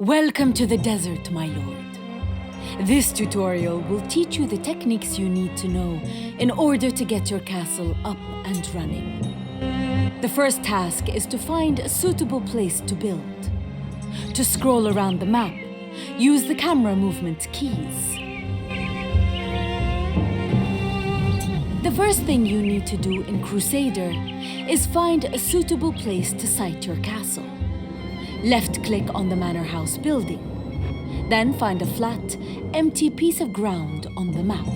Welcome to the desert, my lord. This tutorial will teach you the techniques you need to know in order to get your castle up and running. The first task is to find a suitable place to build. To scroll around the map, use the camera movement keys. The first thing you need to do in Crusader is find a suitable place to site your castle. Left-click on the manor house building. Then find a flat, empty piece of ground on the map.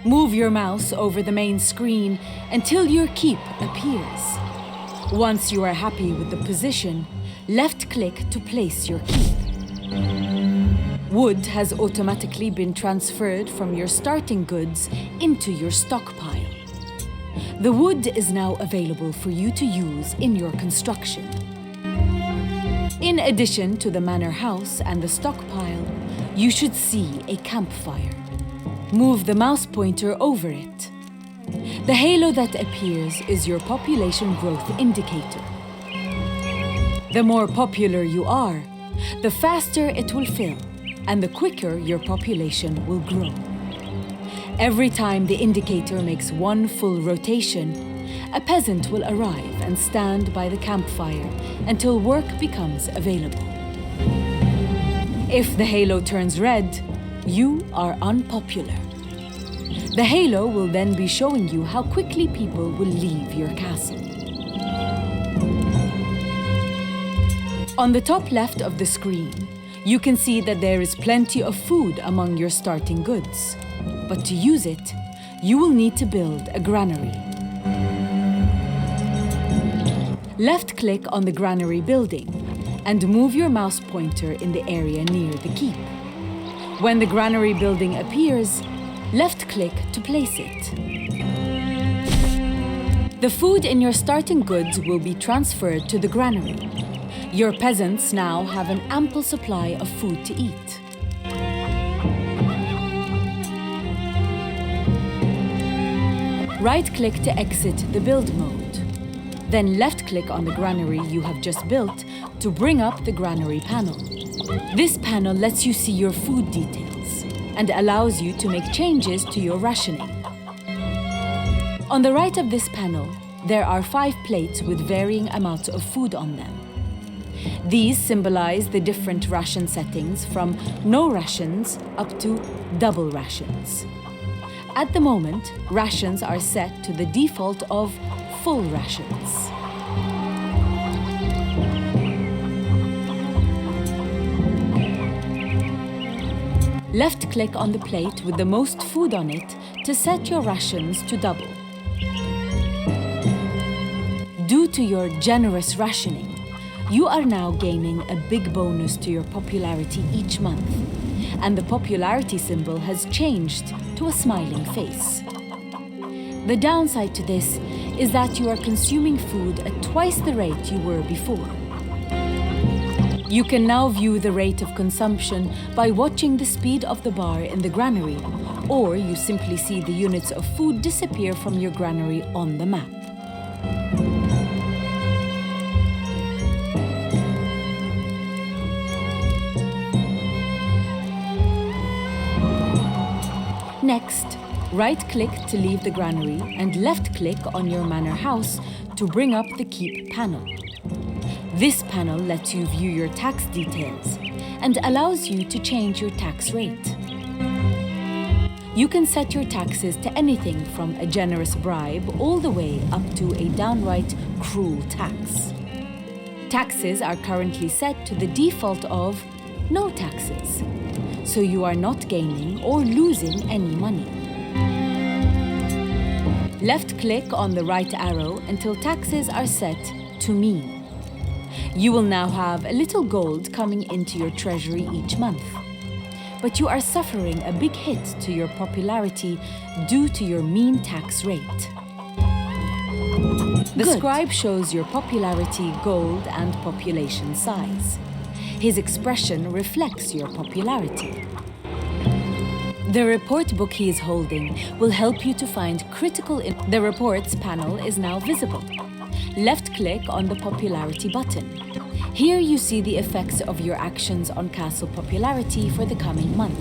Move your mouse over the main screen until your keep appears. Once you are happy with the position, left-click to place your keep. Wood has automatically been transferred from your starting goods into your stockpile. The wood is now available for you to use in your construction. In addition to the manor house and the stockpile, you should see a campfire. Move the mouse pointer over it. The halo that appears is your population growth indicator. The more popular you are, the faster it will fill, and the quicker your population will grow. Every time the indicator makes one full rotation, a peasant will arrive and stand by the campfire until work becomes available. If the halo turns red, you are unpopular. The halo will then be showing you how quickly people will leave your castle. On the top left of the screen, you can see that there is plenty of food among your starting goods. But to use it, you will need to build a granary. Left-click on the granary building and move your mouse pointer in the area near the keep. When the granary building appears, left-click to place it. The food in your starting goods will be transferred to the granary. Your peasants now have an ample supply of food to eat. Right-click to exit the build mode. Then left-click on the granary you have just built to bring up the granary panel. This panel lets you see your food details and allows you to make changes to your rationing. On the right of this panel, there are 5 plates with varying amounts of food on them. These symbolize the different ration settings from no rations up to double rations. At the moment, rations are set to the default of full rations. Left-click on the plate with the most food on it to set your rations to double. Due to your generous rationing, you are now gaining a big bonus to your popularity each month, and the popularity symbol has changed to a smiling face. The downside to this is that you are consuming food at twice the rate you were before. You can now view the rate of consumption by watching the speed of the bar in the granary, or you simply see the units of food disappear from your granary on the map. Next, right-click to leave the granary and left-click on your manor house to bring up the keep panel. This panel lets you view your tax details and allows you to change your tax rate. You can set your taxes to anything from a generous bribe all the way up to a downright cruel tax. Taxes are currently set to the default of no taxes, so you are not gaining or losing any money. Left-click on the right arrow until taxes are set to mean. You will now have a little gold coming into your treasury each month. But you are suffering a big hit to your popularity due to your mean tax rate. The scribe shows your popularity, gold, and population size. His expression reflects your popularity. The report book he is holding will help you to find critical The reports panel is now visible. Left-click on the popularity button. Here you see the effects of your actions on castle popularity for the coming month.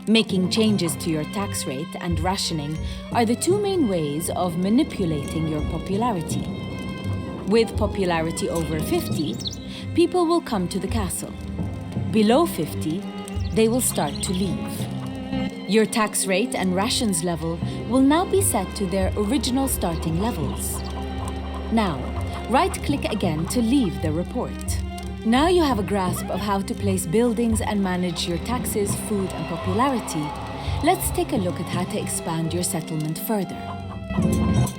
Making changes to your tax rate and rationing are the two main ways of manipulating your popularity. With popularity over 50, people will come to the castle. Below 50, they will start to leave. Your tax rate and rations level will now be set to their original starting levels. Now, right-click again to leave the report. Now you have a grasp of how to place buildings and manage your taxes, food and popularity. Let's take a look at how to expand your settlement further.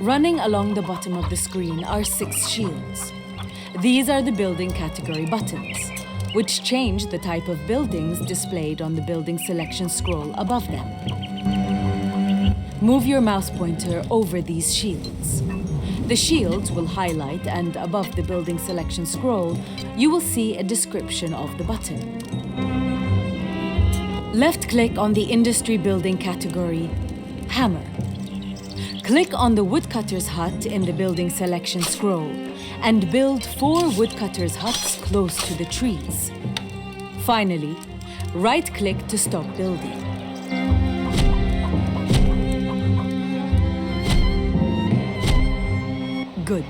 Running along the bottom of the screen are 6 shields. These are the building category buttons, which change the type of buildings displayed on the building selection scroll above them. Move your mouse pointer over these shields. The shields will highlight, and above the building selection scroll, you will see a description of the button. Left-click on the industry building category, Hammer. Click on the woodcutter's hut in the building selection scroll and build 4 woodcutter's huts close to the trees. Finally, right-click to stop building. Good.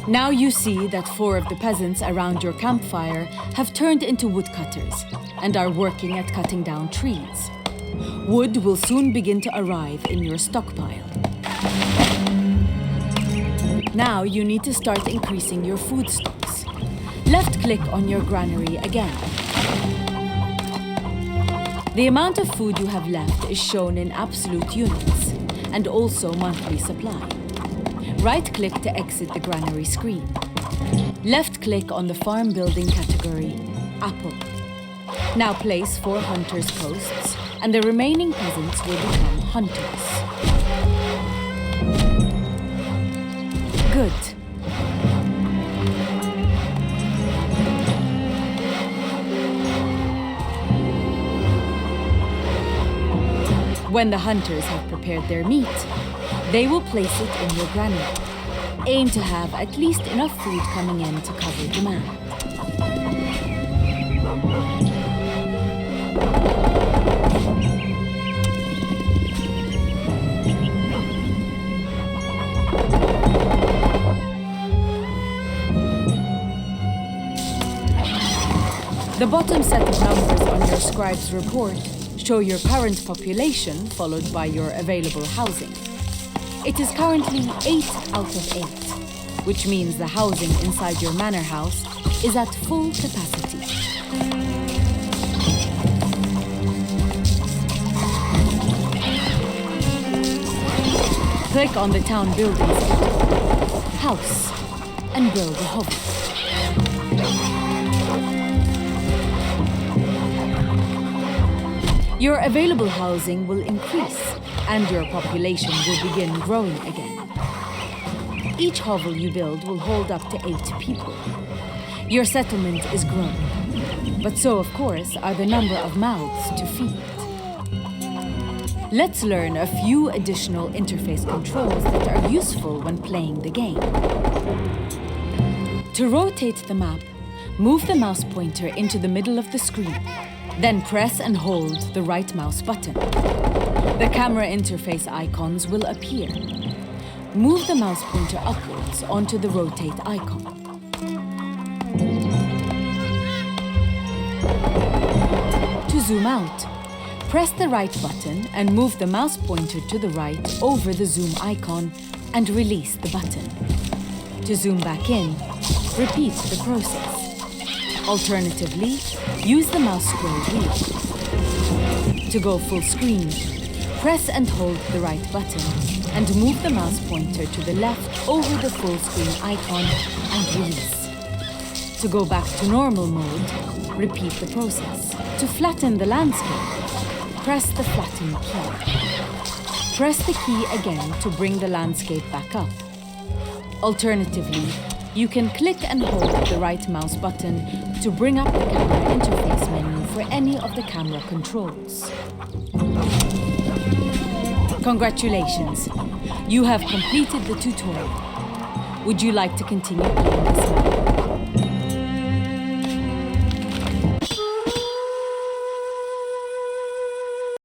Now you see that 4 of the peasants around your campfire have turned into woodcutters and are working at cutting down trees. Wood will soon begin to arrive in your stockpile. Now you need to start increasing your food stocks. Left-click on your granary again. The amount of food you have left is shown in absolute units and also monthly supply. Right-click to exit the granary screen. Left-click on the farm building category, Apple. Now place 4 hunters' posts, and the remaining peasants will become hunters. Good. When the hunters have prepared their meat, they will place it in your granary. Aim to have at least enough food coming in to cover demand. The bottom set of numbers on your scribe's report show your current population followed by your available housing. It is currently 8 out of 8, which means the housing inside your manor house is at full capacity. Click on the town buildings house and build a hovel. Your available housing will increase and your population will begin growing again. Each hovel you build will hold up to 8 people. Your settlement is growing, but so of course are the number of mouths to feed. Let's learn a few additional interface controls that are useful when playing the game. To rotate the map, move the mouse pointer into the middle of the screen. Then press and hold the right mouse button. The camera interface icons will appear. Move the mouse pointer upwards onto the rotate icon. To zoom out, press the right button and move the mouse pointer to the right over the zoom icon and release the button. To zoom back in, repeat the process. Alternatively, use the mouse scroll wheel. To go full screen, press and hold the right button and move the mouse pointer to the left over the full screen icon and release. To go back to normal mode, repeat the process. To flatten the landscape, press the flatten key. Press the key again to bring the landscape back up. Alternatively, you can click and hold the right mouse button to bring up the camera interface menu for any of the camera controls. Congratulations. You have completed the tutorial. Would you like to continue playing this